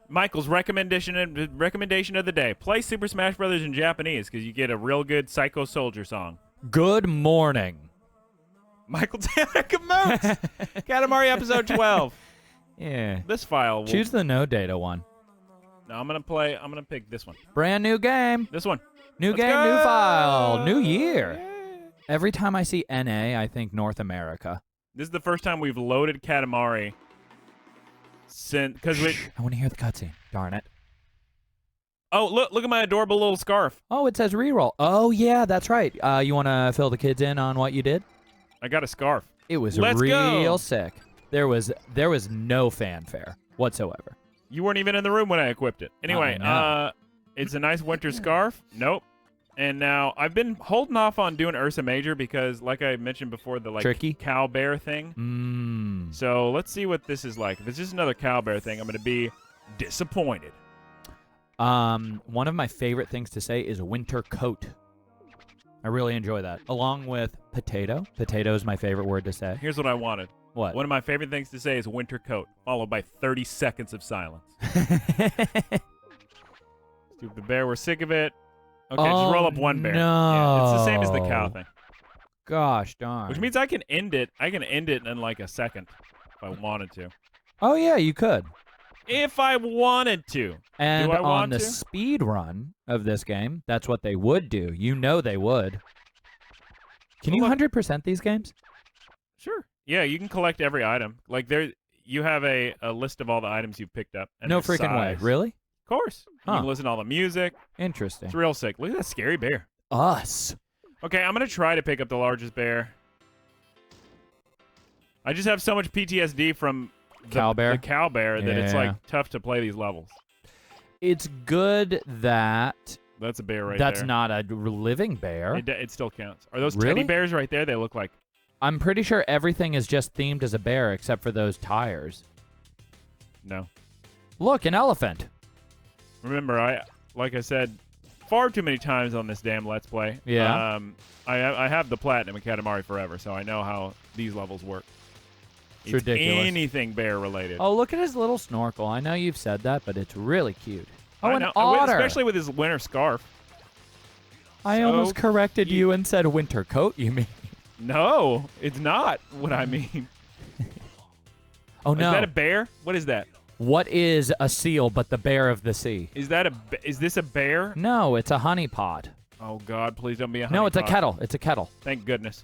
Michael's recommendation of the day. Play Super Smash Brothers in Japanese because you get a real good Psycho Soldier song. Good morning. Michael Taylor Gamooks. Katamari episode 12. Yeah. This file will... Choose the no data one. No, I'm going to pick this one. Brand new game. This one. New Let's game, go! new file, new year. Yeah. Every time I see NA, I think North America. This is the first time we've loaded Katamari since... I want to hear the cutscene. Darn it. Oh, look at my adorable little scarf. Oh, it says reroll. Oh, yeah, that's right. You want to fill the kids in on what you did? I got a scarf. It was Let's real go. sick. There was no fanfare whatsoever. You weren't even in the room when I equipped it. Anyway, no. It's a nice winter scarf. Nope. And now I've been holding off on doing Ursa Major because, like I mentioned before, the Tricky? cow bear thing. So let's see what this is like. If it's just another cow bear thing, I'm going to be disappointed. One of my favorite things to say is winter coat. I really enjoy that. Along with potato. Potato is my favorite word to say. Here's what I wanted. What? One of my favorite things to say is winter coat, followed by 30 seconds of silence. Stupid bear, we're sick of it. Okay, just roll up one bear. No. Yeah, it's the same as the cow thing. Gosh darn. Which means I can end it. I can end it in like a second if I wanted to. Oh, yeah, you could. If I wanted to. And do I on want the to? speed run of this game, that's what they would do. You know they would. Can you 100% these games? Sure. Yeah, you can collect every item. Like you have a list of all the items you picked up. And No their freaking way. size. Really? Of course. You Huh. can listen to all the music. Interesting. It's real sick. Look at that scary bear. Us. Okay, I'm going to try to pick up the largest bear. I just have so much PTSD from the cow bear that it's like tough to play these levels. It's good that That's a bear right there. that's not a living bear. It still counts. Are those Really? teddy bears right there? They look like... I'm pretty sure everything is just themed as a bear except for those tires. No. Look, an elephant. Remember, like I said far too many times on this damn Let's Play. Yeah. I have the Platinum in Katamari Forever, so I know how these levels work. It's ridiculous. Anything bear related. Oh, look at his little snorkel. I know you've said that, but it's really cute. Oh, I an know. otter. Especially with his winter scarf. I So almost corrected you and said winter coat, you mean? No, it's not what I mean. Oh, no. Is that a bear? What is that? What is a seal but the bear of the sea? Is this a bear? No, it's a honeypot. Oh, God, please don't be a honeypot. No, it's a kettle. It's a kettle. Thank goodness.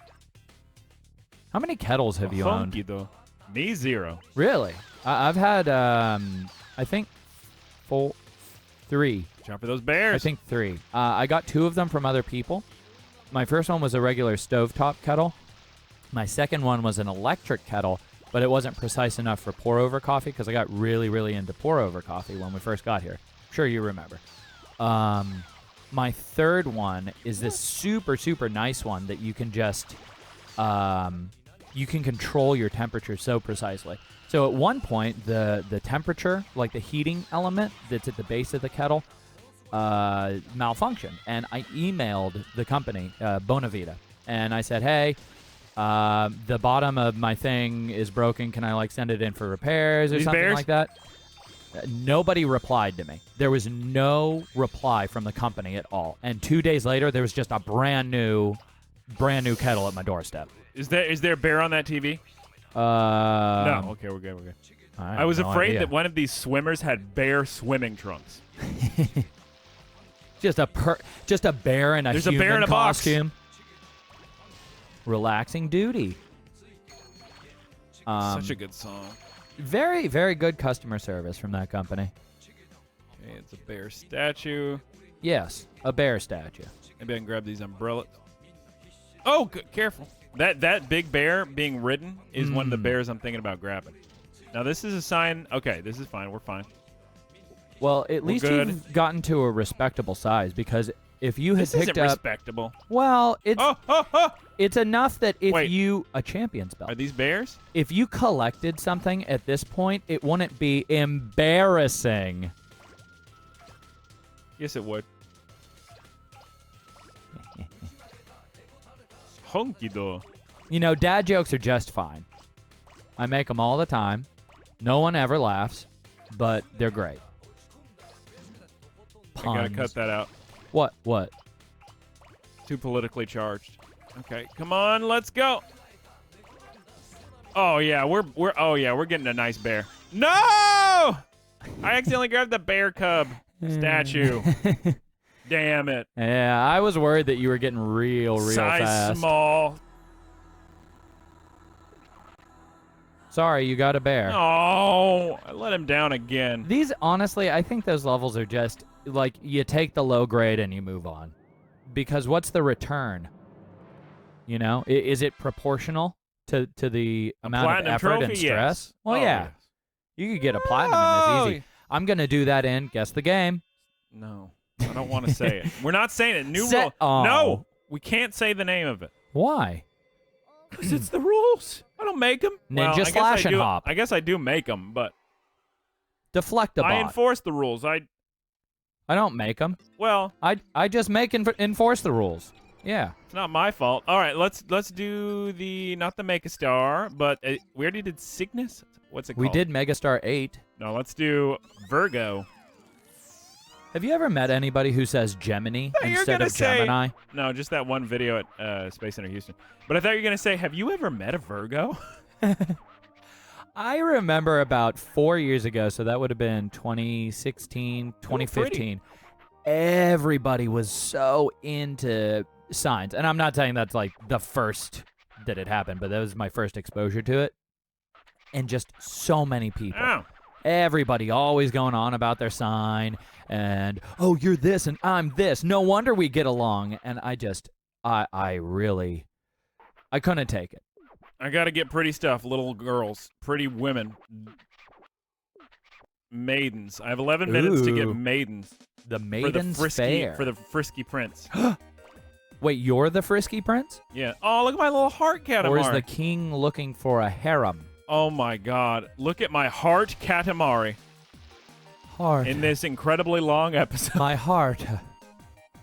How many kettles have you owned? Funky, though. Me, 0. Really? I've had, I think, 3. Jump for those bears. I think 3. I got 2 of them from other people. My first one was a regular stovetop kettle. My second one was an electric kettle, but it wasn't precise enough for pour-over coffee because I got really, really into pour-over coffee when we first got here. I'm sure you remember. My third one is this super, super nice one that you can just... you can control your temperature so precisely. So at one point, the temperature, like the heating element that's at the base of the kettle, malfunctioned. And I emailed the company, Bonavita, and I said, hey, the bottom of my thing is broken. Can I send it in for repairs or These something bears? like that? Nobody replied to me. There was no reply from the company at all. And 2 days later, there was just a brand new kettle at my doorstep. Is there a bear on that TV? No. Okay, we're good. I I was have no afraid idea. that one of these swimmers had bear swimming trunks. Just a bear in a There's a human bear in a box. costume. Relaxing duty. Such a good song. Very, very good customer service from that company. Okay, it's a bear statue. Yes, a bear statue. Maybe I can grab these umbrellas. Oh, careful. That big bear being ridden is one of the bears I'm thinking about grabbing. Now, this is a sign. Okay, this is fine. We're fine. Well, at least good. you've gotten to a respectable size because if you had This picked isn't up... respectable. Well, it's Oh! it's enough that if Wait. you... A champion's belt. Are these bears? If you collected something at this point, it wouldn't be embarrassing. Yes, it would. Honky do. You know, dad jokes are just fine. I make them all the time. No one ever laughs, but they're great. I gotta puns. cut that out. What? What? Too politically charged. Okay, come on, let's go. Oh yeah, we're getting a nice bear. No! I accidentally grabbed the bear cub statue. Damn it. Yeah, I was worried that you were getting real Size fast. small. Sorry, you got a bear. Oh, I let him down again. These, honestly, I think those levels are just, like, you take the low grade and you move on. Because what's the return? You know? Is it proportional to the amount of platinum effort trophy? and stress? Yes. Well, Oh, yeah. yes. You could get a platinum in this easy. I'm going to do that in Guess the Game. No, I don't want to say it. We're not saying it. New Set- rule. Oh. No, we can't say the name of it. Why? Because it's the rules. I don't make them. Ninja slash and hop. I guess I do make them, but Deflect a I bot. enforce the rules. I don't make them. Well, I just make and enforce the rules. Yeah. it's not my fault. All right, let's do not the Make a Star, but we already did Cygnus. What's it called? We did Megastar 8. No, let's do Virgo. Have you ever met anybody who says Gemini You're instead gonna of say- Gemini? No, just that one video at Space Center Houston. But I thought you were gonna say, have you ever met a Virgo? I remember about 4 years ago, so that would have been 2016, 2015. Everybody was so into signs. And I'm not saying that's like the first that it happened, but that was my first exposure to it. And just so many people. Oh. Everybody always going on about their sign and, oh, you're this and I'm this. No wonder we get along. And I couldn't take it. I gotta get pretty stuff, little girls, pretty women, maidens. I have 11 minutes to get Ooh. maidens The Maiden's Fair. for the frisky prince. Wait, you're the Frisky Prince? Yeah. Oh, look at my little heart Katamari. Or is the king looking for a harem? Oh my God! Look at my heart Katamari Heart. in this incredibly long episode. My heart.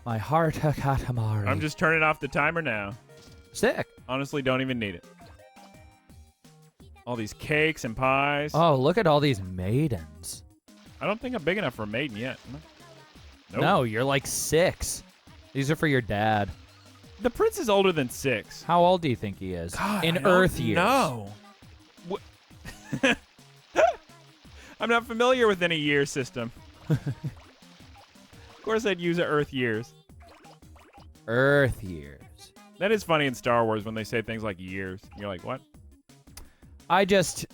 My heart, Katamari. I'm just turning off the timer now. sick. Honestly, don't even need it. All these cakes and pies. Oh, look at all these maidens. I don't think I'm big enough for a maiden yet. Nope. No, you're like 6. These are for your dad. The prince is older than 6. How old do you think he is? God, in I don't Earth years. know. I'm not familiar with any year system. Of course, I'd use Earth years. Earth years. That is funny in Star Wars when they say things like years. You're like, what? I just,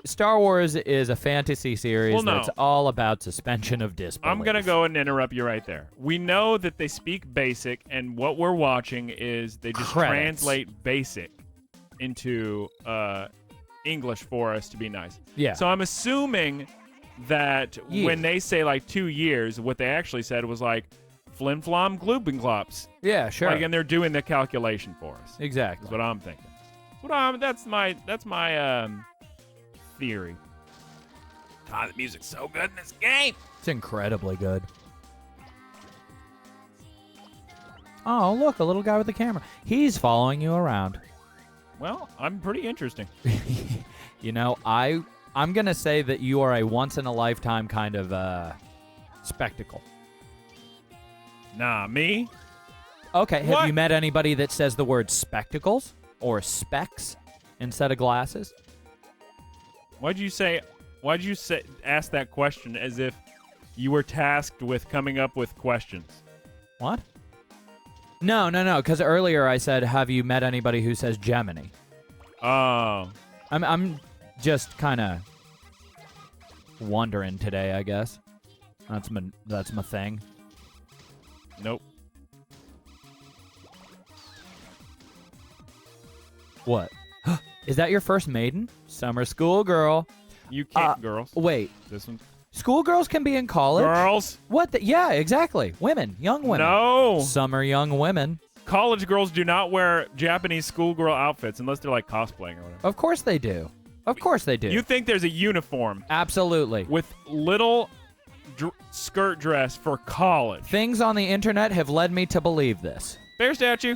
Star Wars is a fantasy series Well, no. that's all about suspension of disbelief. I'm going to go and interrupt you right there. We know that they speak basic, and what we're watching is they just Credits. translate basic into English for us to be nice. Yeah. So I'm assuming that Yeah. when they say like 2 years, what they actually said was like flim flom gloobenklops. Yeah, sure. Like, and they're doing the calculation for us. Exactly. That's what I'm thinking. That's my theory. God, the music's so good in this game. It's incredibly good. Oh, look, a little guy with a camera. He's following you around. Well, I'm pretty interesting. I'm going to say that you are a once-in-a-lifetime kind of spectacle. Nah, me? Okay, have What? you met anybody that says the word spectacles or specs instead of glasses? Why'd you ask that question as if you were tasked with coming up with questions? What? No, because earlier I said, have you met anybody who says Gemini? Oh. I'm just kind of wondering today, I guess. That's my thing. Nope. What? Is that your first maiden? Summer school girl. You can't, girls. Wait, This one. schoolgirls can be in college? Girls? What? Yeah, exactly. Women, young women. No. Summer young women. College girls do not wear Japanese schoolgirl outfits unless they're like cosplaying or whatever. Of course they do. Of course they do. You think there's a uniform Absolutely. with little skirt dress for college? Things on the internet have led me to believe this. Bear statue.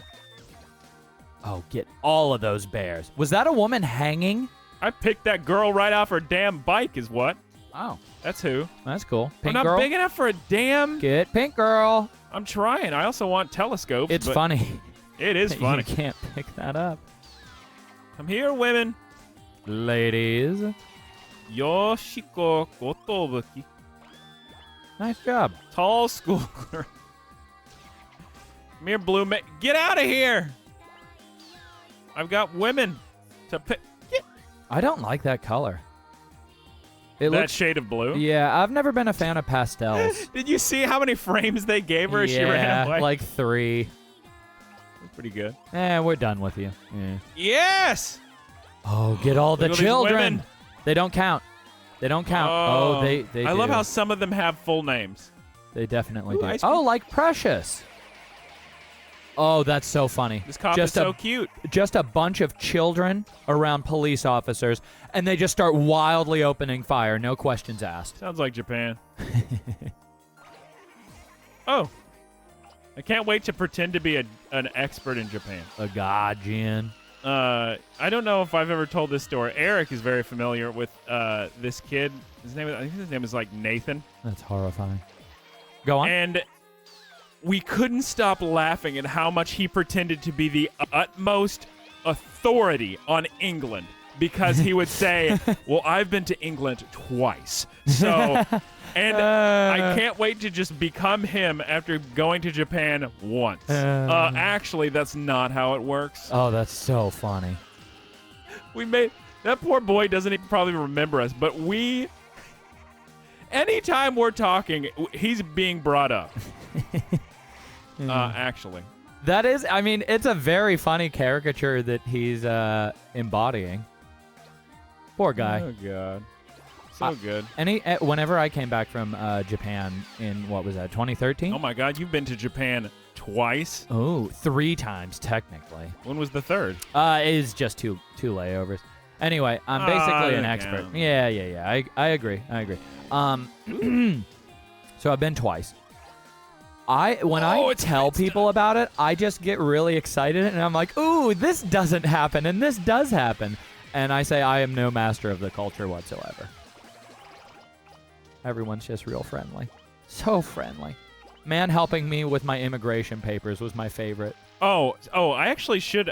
Oh, get all of those bears. Was that a woman hanging? I picked that girl right off her damn bike is what. Oh, That's who. that's cool. I'm Pink not girl. big enough for a damn. Get pink girl. I'm trying. I also want telescopes. It's but funny. It is funny. You can't pick that up. Come here, women. Ladies. Yoshiko Kotobuki. Nice job. Tall school clerk. Come here, blue man. Get out of here. I've got women to pick. I don't like that color. It That looks. shade of blue. Yeah, I've never been a fan of pastels. Did you see how many frames they gave her as she ran away? like 3. That's pretty good. We're done with you. Yeah. Yes. Oh, get all the Look at these children. women. They don't count. They don't count. Oh, they I do. love how some of them have full names. They definitely Ooh, do. ice cream. Oh, like Precious. Oh, that's so funny. This cop Just is so cute. Just a bunch of children around police officers, and they just start wildly opening fire, no questions asked. Sounds like Japan. Oh. I can't wait to pretend to be an expert in Japan. A gaijin. I don't know if I've ever told this story. Eric is very familiar with this kid. I think his name is like Nathan. That's horrifying. Go on. And we couldn't stop laughing at how much he pretended to be the utmost authority on England because he would say, well, I've been to England twice. So, and I can't wait to just become him after going to Japan once. Actually, that's not how it works. Oh, that's so funny. That poor boy doesn't even probably remember us, but anytime we're talking, he's being brought up. Actually. That is, I mean, it's a very funny caricature that he's embodying. Poor guy. Oh, God. So good. Whenever I came back from Japan in, what was that, 2013? Oh, my God. You've been to Japan twice? Oh, 3 times, technically. When was the third? It is just two layovers. Anyway, I'm basically an expert. count. Yeah. I agree. So I've been twice. When I tell people about it, I just get really excited, and I'm like, ooh, this doesn't happen, and this does happen. And I say I am no master of the culture whatsoever. Everyone's just real friendly. So friendly. Man helping me with my immigration papers was my favorite. Oh, I actually should.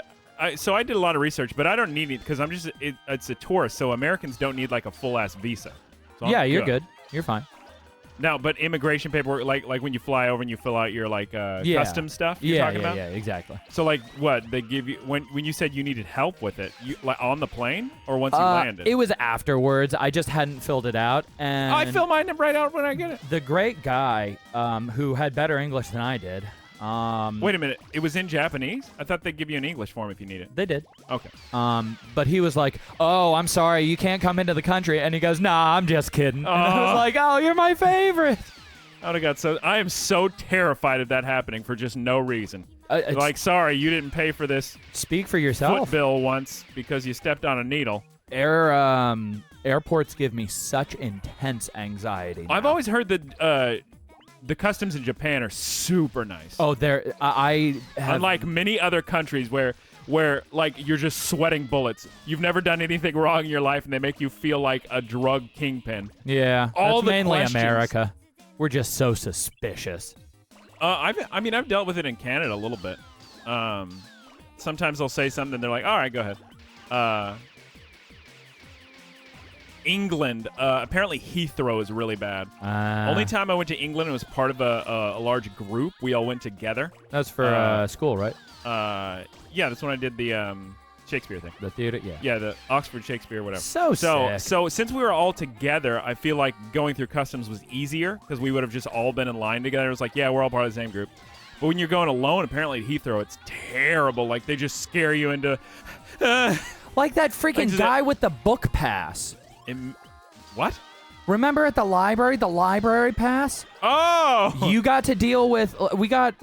So I did a lot of research, but I don't need it because it's a tourist, so Americans don't need like a full-ass visa. So Yeah, you're good. You're fine. Now, but immigration paperwork, like when you fly over and you fill out your custom stuff you're talking about? Yeah, exactly. So like what they give you when you said you needed help with it, like on the plane or once you landed? It was afterwards. I just hadn't filled it out. And I fill mine right out when I get it. the great guy who had better English than I did. Wait a minute. It was in Japanese? I thought they'd give you an English form if you need it. They did. Okay. But he was like, oh, I'm sorry, you can't come into the country. And he goes, nah, I'm just kidding. And I was like, oh, you're my favorite. Oh my God. So I am so terrified of that happening for just no reason. Like, sorry, you didn't pay for this Speak for yourself. foot bill once because you stepped on a needle. Airports give me such intense anxiety now. I've always heard that the customs in Japan are super nice. Oh, I have... Unlike many other countries where like you're just sweating bullets. You've never done anything wrong in your life, and they make you feel like a drug kingpin. Yeah, All that's the mainly questions. America. We're just so suspicious. I've dealt with it in Canada a little bit. Sometimes they'll say something, and they're like, all right, go ahead. England, apparently Heathrow is really bad. Only time I went to England, it was part of a large group. We all went together. That's for school, right? Yeah, that's when I did the Shakespeare thing. The theater, yeah. Yeah, the Oxford Shakespeare, whatever. So sick. So since we were all together, I feel like going through customs was easier because we would have just all been in line together. It was like, yeah, we're all part of the same group. But when you're going alone, apparently at Heathrow, it's terrible. Like, they just scare you into... Like that freaking guy with the book pass. What? Remember at the library pass? Oh! You got to deal with... We got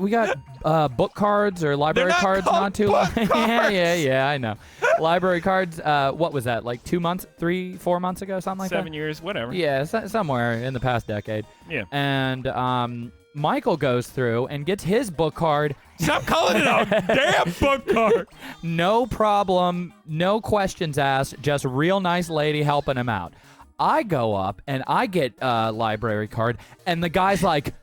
book cards or library cards not too long. Yeah, I know. Library cards, what was that, like 4 months ago, something like that? 7 years, whatever. Yeah, somewhere in the past decade. Yeah. And Michael goes through and gets his book card. Stop calling it a damn book card. No problem, no questions asked, just real nice lady helping him out. I go up and I get a library card, and the guy's like,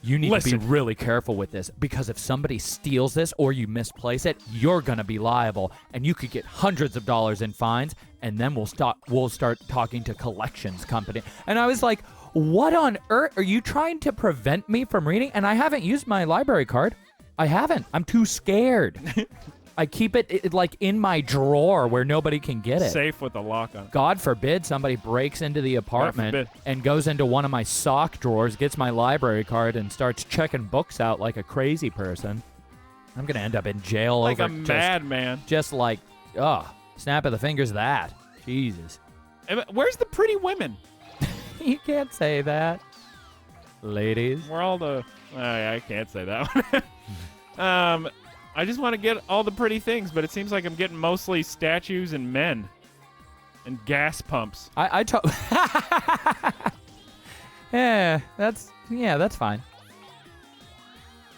you need to be really careful with this, because if somebody steals this or you misplace it, you're going to be liable, and you could get hundreds of dollars in fines, and then we'll start talking to collections company. And I was like, what on earth? Are you trying to prevent me from reading? And I haven't used my library card. I haven't. I'm too scared. I keep it like in my drawer where nobody can get it. Safe with a lock on it. God forbid somebody breaks into the apartment and goes into one of my sock drawers, gets my library card, and starts checking books out like a crazy person. I'm going to end up in jail like over a madman. Just like, snap of the fingers that. Jesus. Where's the pretty women? You can't say that. Ladies. We're all the... I can't say that one. I just want to get all the pretty things, but it seems like I'm getting mostly statues and men. And gas pumps. Yeah, that's fine.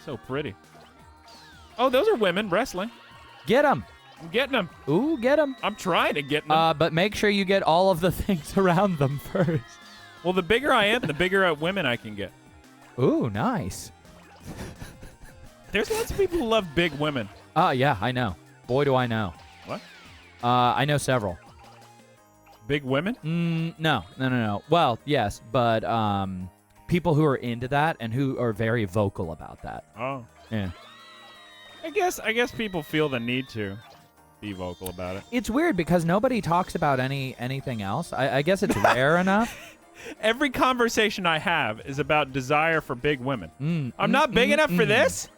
So pretty. Oh, those are women wrestling. Get them. I'm getting them. Ooh, get them. I'm trying to get them. But make sure you get all of the things around them first. Well, the bigger I am, the bigger women I can get. Ooh, nice. There's lots of people who love big women. Yeah, I know. Boy, do I know. What? I know several. Big women? No. Well, yes, but people who are into that and who are very vocal about that. Oh. Yeah. I guess people feel the need to be vocal about it. It's weird because nobody talks about anything else. I guess it's rare enough. Every conversation I have is about desire for big women. I'm not big enough for this?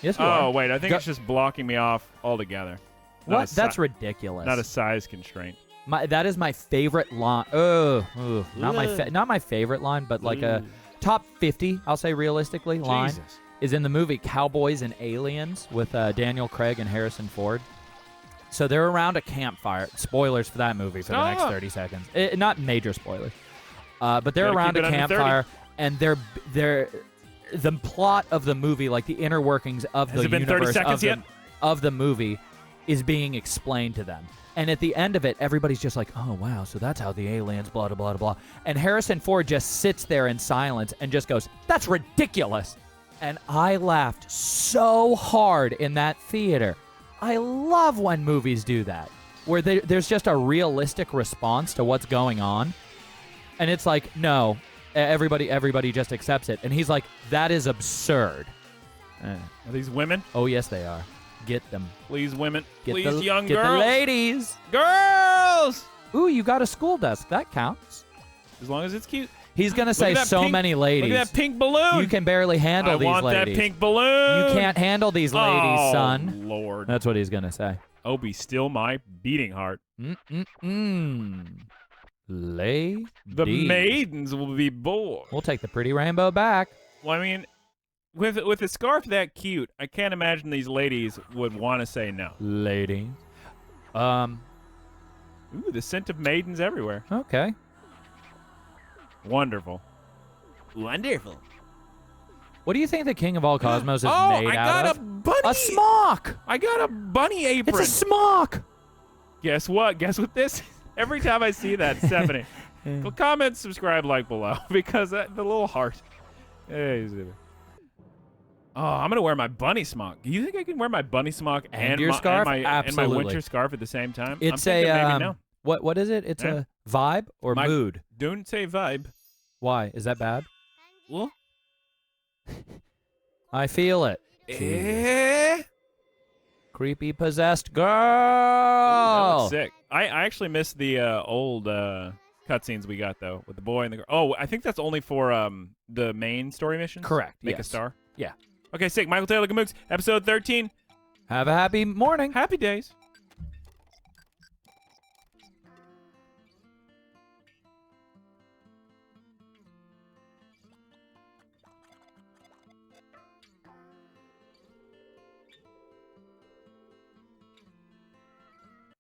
Yes, you are. Oh, wait. I think it's just blocking me off altogether. What? That's ridiculous. Not a size constraint. That is my favorite line. Not my favorite line, but like a top 50, I'll say realistically, line is in the movie Cowboys and Aliens with Daniel Craig and Harrison Ford. So they're around a campfire. Spoilers for that movie for the next 30 seconds. Not major spoilers. But they're around a campfire, and they're the plot of the movie, like the inner workings of the universe of the movie, is being explained to them. And at the end of it, everybody's just like, oh, wow, so that's how the aliens, blah, blah, blah, blah. And Harrison Ford just sits there in silence and just goes, that's ridiculous. And I laughed so hard in that theater. I love when movies do that, where there's just a realistic response to what's going on. And it's like, no, everybody just accepts it. And he's like, that is absurd. Are these women? Oh, yes, they are. Get them. Please, women. Please, young girls. Get the ladies. Girls! Ooh, you got a school desk. That counts. As long as it's cute. He's going to say so many ladies. Look at that pink balloon. You can barely handle these ladies. I want that pink balloon. You can't handle these ladies, son. Oh, Lord. That's what he's going to say. Oh, be still my beating heart. Ladies. The maidens will be bored. We'll take the pretty rainbow back. Well, I mean, with a scarf that cute, I can't imagine these ladies would want to say no. Ladies. Ooh, the scent of maidens everywhere. Okay. Wonderful. Wonderful. What do you think the King of all Cosmos is made out of? I got a bunny. A smock. I got a bunny apron. It's a smock. Guess what? Guess what this is? Every time I see that, it's happening. Well, comment, subscribe, like below, because the little heart. Hey, oh, I'm going to wear my bunny smock. Do you think I can wear my bunny smock and your scarf? And my winter scarf at the same time? It's maybe no. What is it? It's a vibe or mood? Don't say vibe. Why? Is that bad? Well, I feel it. Creepy possessed girl. That looks sick. I actually missed the old cutscenes we got though with the boy and the girl. Oh, I think that's only for the main story missions. Correct. Make a star. Yeah. Okay, sick. Michael Taylor Gamooks, episode 13. Have a happy morning. Happy days.